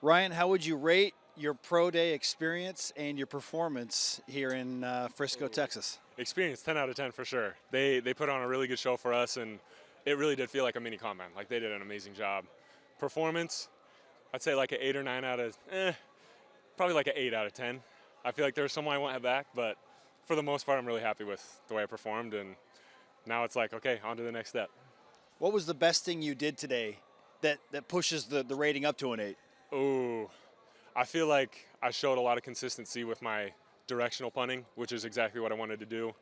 Ryan, how would you rate your pro day experience and your performance here in Frisco, Texas? Experience 10 out of 10 for sure. They put on a really good show for us, and it really did feel like a mini combine. Like they did an amazing job. Performance, I'd say like an 8 or 9 out of, probably like an 8 out of 10. I feel like there's some I won't have back, but for the most part, I'm really happy with the way I performed, and now it's like, okay, on to the next step. What was the best thing you did today that pushes the rating up to an 8? Oh, I feel like I showed a lot of consistency with my directional punting, which is exactly what I wanted to do.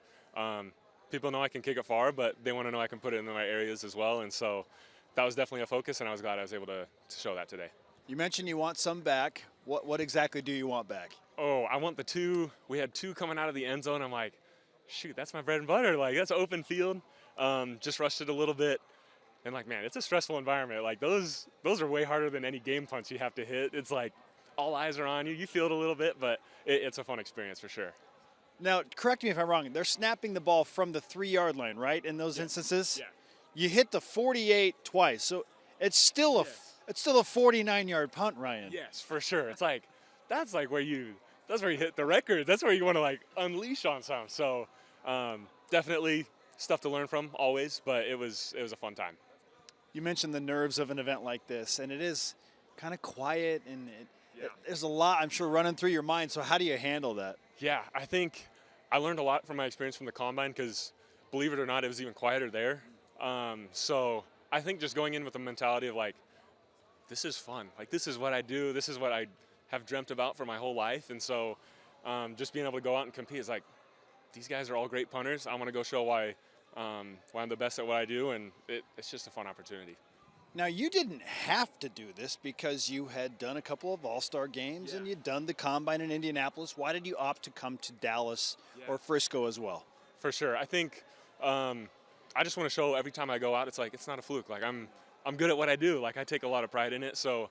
People know I can kick it far, but they want to know I can put it in the right areas as well. And so that was definitely a focus, and I was glad I was able to show that today. You mentioned you want some back. What exactly do you want back? Oh, I want the two. We had two coming out of the end zone. I'm like, shoot, that's my bread and butter. Like, that's open field. Just rushed it a little bit. And like, man, it's a stressful environment. Like those are way harder than any game punch you have to hit. It's like all eyes are on you. You feel it a little bit, but it's a fun experience for sure. Now, correct me if I'm wrong. They're snapping the ball from the 3-yard line, right? In those instances, Yeah. you hit the 48 twice, so it's still a 49-yard punt, Ryan. Yes, for sure. It's like that's where you hit the record. That's where you want to like unleash on some. So definitely stuff to learn from always, but it was a fun time. You mentioned the nerves of an event like this, and it is kind of quiet, and there's a lot, I'm sure, running through your mind. So how do you handle that? Yeah, I think I learned a lot from my experience from the combine because, believe it or not, it was even quieter there. So I think just going in with the mentality of like, this is fun. Like this is what I do. This is what I have dreamt about for my whole life. And so just being able to go out and compete is like, these guys are all great punters. I want to go show why I'm the best at what I do, and it's just a fun opportunity. Now, you didn't have to do this because you had done a couple of all-star games and you'd done the combine in Indianapolis. Why did you opt to come to Dallas or Frisco as well? For sure. I think I just want to show every time I go out, it's like, it's not a fluke. Like I'm good at what I do. Like I take a lot of pride in it. So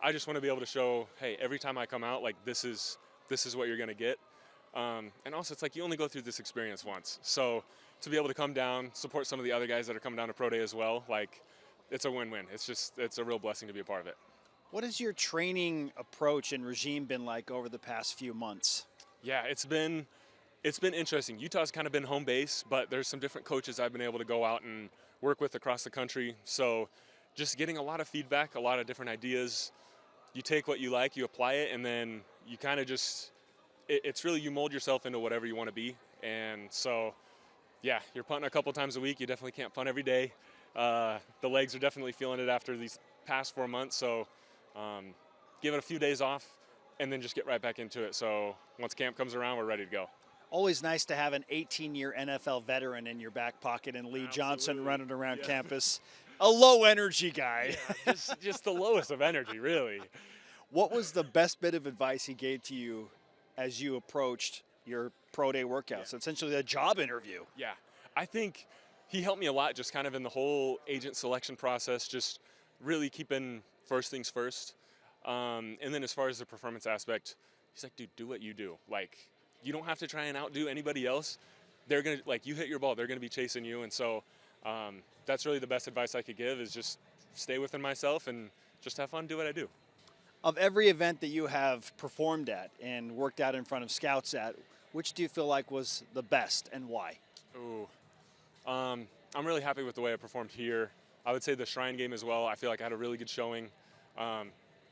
I just want to be able to show, hey, every time I come out, like this is what you're going to get. And also it's like you only go through this experience once. So to be able to come down, support some of the other guys that are coming down to Pro Day as well, like it's a win-win. It's a real blessing to be a part of it. What has your training approach and regime been like over the past few months? Yeah, it's been interesting. Utah's kind of been home base, but there's some different coaches I've been able to go out and work with across the country. So just getting a lot of feedback, a lot of different ideas. You take what you like, you apply it, and then you kind of just, it's really you mold yourself into whatever you want to be. And so, yeah, you're punting a couple times a week. You definitely can't punt every day. The legs are definitely feeling it after these past 4 months. So give it a few days off and then just get right back into it. So once camp comes around, we're ready to go. Always nice to have an 18-year NFL veteran in your back pocket and Lee Johnson running around campus. A low-energy guy. Yeah, just the lowest of energy, really. What was the best bit of advice he gave to you as you approached your pro day workouts, essentially a job interview? Yeah, I think he helped me a lot just kind of in the whole agent selection process, just really keeping first things first. And then as far as the performance aspect, he's like, dude, do what you do. Like, you don't have to try and outdo anybody else. They're going to, like, you hit your ball, they're going to be chasing you. And so that's really the best advice I could give is just stay within myself and just have fun, do what I do. Of every event that you have performed at and worked out in front of scouts at, which do you feel like was the best and why? Ooh. I'm really happy with the way I performed here. I would say the Shrine game as well. I feel like I had a really good showing. I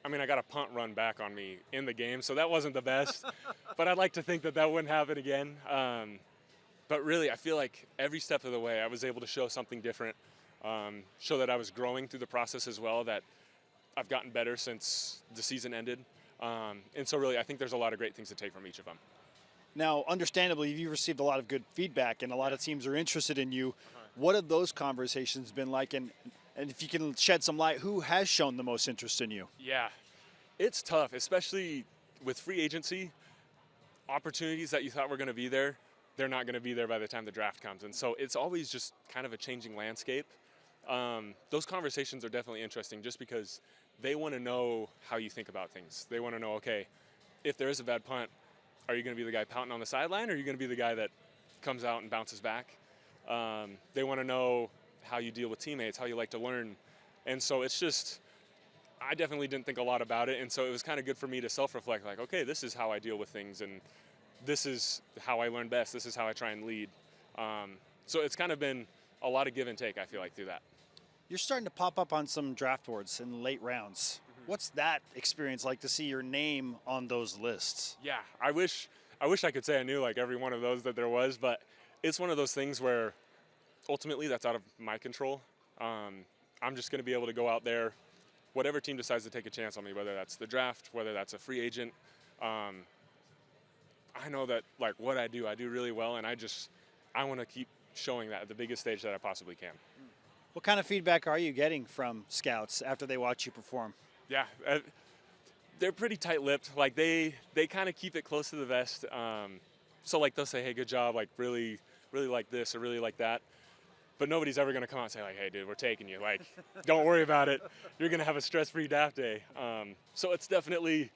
mean, I got a punt run back on me in the game, so that wasn't the best. But I'd like to think that wouldn't happen again. But really, I feel like every step of the way, I was able to show something different, show that I was growing through the process as well, that I've gotten better since the season ended. And so really, I think there's a lot of great things to take from each of them. Now, understandably, you've received a lot of good feedback, and a lot of teams are interested in you. What have those conversations been like? And if you can shed some light, who has shown the most interest in you? Yeah, it's tough, especially with free agency. Opportunities that you thought were going to be there, they're not going to be there by the time the draft comes. And so it's always just kind of a changing landscape. Those conversations are definitely interesting just because they want to know how you think about things. They want to know, okay, if there is a bad punt, are you going to be the guy pouting on the sideline, or are you going to be the guy that comes out and bounces back? They want to know how you deal with teammates, how you like to learn. And so it's just, I definitely didn't think a lot about it, and so it was kind of good for me to self-reflect, like, okay, this is how I deal with things, and this is how I learn best. This is how I try and lead. So it's kind of been a lot of give and take, I feel like, through that. You're starting to pop up on some draft boards in late rounds. What's that experience like to see your name on those lists? Yeah, I wish I could say I knew like every one of those that there was, but it's one of those things where ultimately that's out of my control. I'm just going to be able to go out there, whatever team decides to take a chance on me, whether that's the draft, whether that's a free agent. I know that like what I do really well, and I want to keep showing that at the biggest stage that I possibly can. What kind of feedback are you getting from scouts after they watch you perform? Yeah, they're pretty tight-lipped. Like they kind of keep it close to the vest. So like they'll say, "Hey, good job," like really like this or really like that. But nobody's ever gonna come out and say like, "Hey, dude, we're taking you." Like, don't worry about it. You're gonna have a stress-free draft day. So it's definitely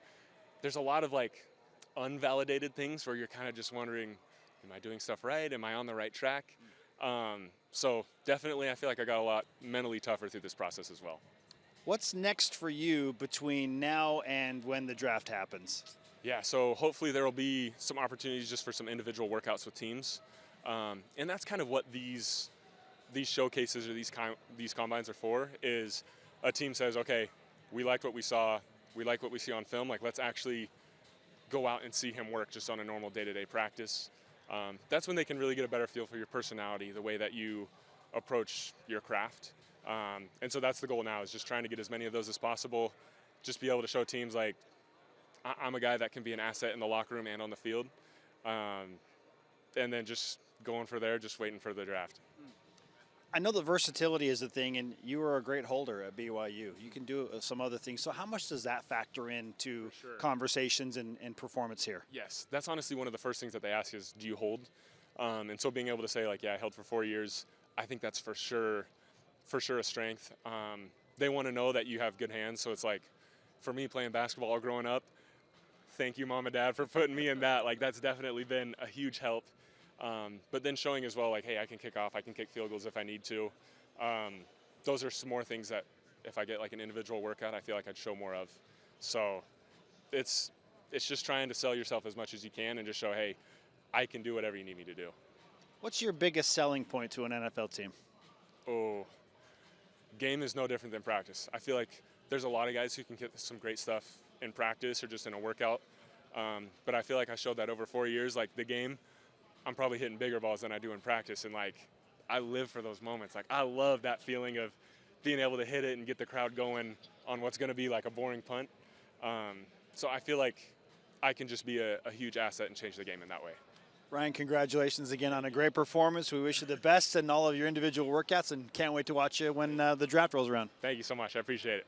there's a lot of like unvalidated things where you're kind of just wondering, am I doing stuff right? Am I on the right track? So definitely, I feel like I got a lot mentally tougher through this process as well. What's next for you between now and when the draft happens? Yeah, so hopefully there will be some opportunities just for some individual workouts with teams, and that's kind of what these showcases or these combines are for. Is a team says, okay, we liked what we saw, we like what we see on film. Like let's actually go out and see him work just on a normal day-to-day practice. That's when they can really get a better feel for your personality, the way that you approach your craft. And so that's the goal now, is just trying to get as many of those as possible. Just be able to show teams like I'm a guy that can be an asset in the locker room and on the field. And then just going for there, just waiting for the draft. I know the versatility is a thing, and you were a great holder at BYU. You can do some other things. So how much does that factor into conversations and performance here? Yes, that's honestly one of the first things that they ask is, do you hold? And so being able to say like, yeah, I held for 4 years, I think that's for sure a strength. They want to know that you have good hands. So it's like, for me playing basketball all growing up, thank you, Mom and Dad, for putting me in that. Like that's definitely been a huge help. But then showing as well, like, hey, I can kick off, I can kick field goals if I need to. Those are some more things that if I get like an individual workout, I feel like I'd show more of. So it's just trying to sell yourself as much as you can and just show, hey, I can do whatever you need me to do. What's your biggest selling point to an NFL team? Oh, game is no different than practice. I feel like there's a lot of guys who can get some great stuff in practice or just in a workout. But I feel like I showed that over 4 years. Like the game, I'm probably hitting bigger balls than I do in practice. And like, I live for those moments. Like I love that feeling of being able to hit it and get the crowd going on what's going to be like a boring punt. So I feel like I can just be a huge asset and change the game in that way. Ryan, congratulations again on a great performance. We wish you the best in all of your individual workouts and can't wait to watch you when the draft rolls around. Thank you so much. I appreciate it.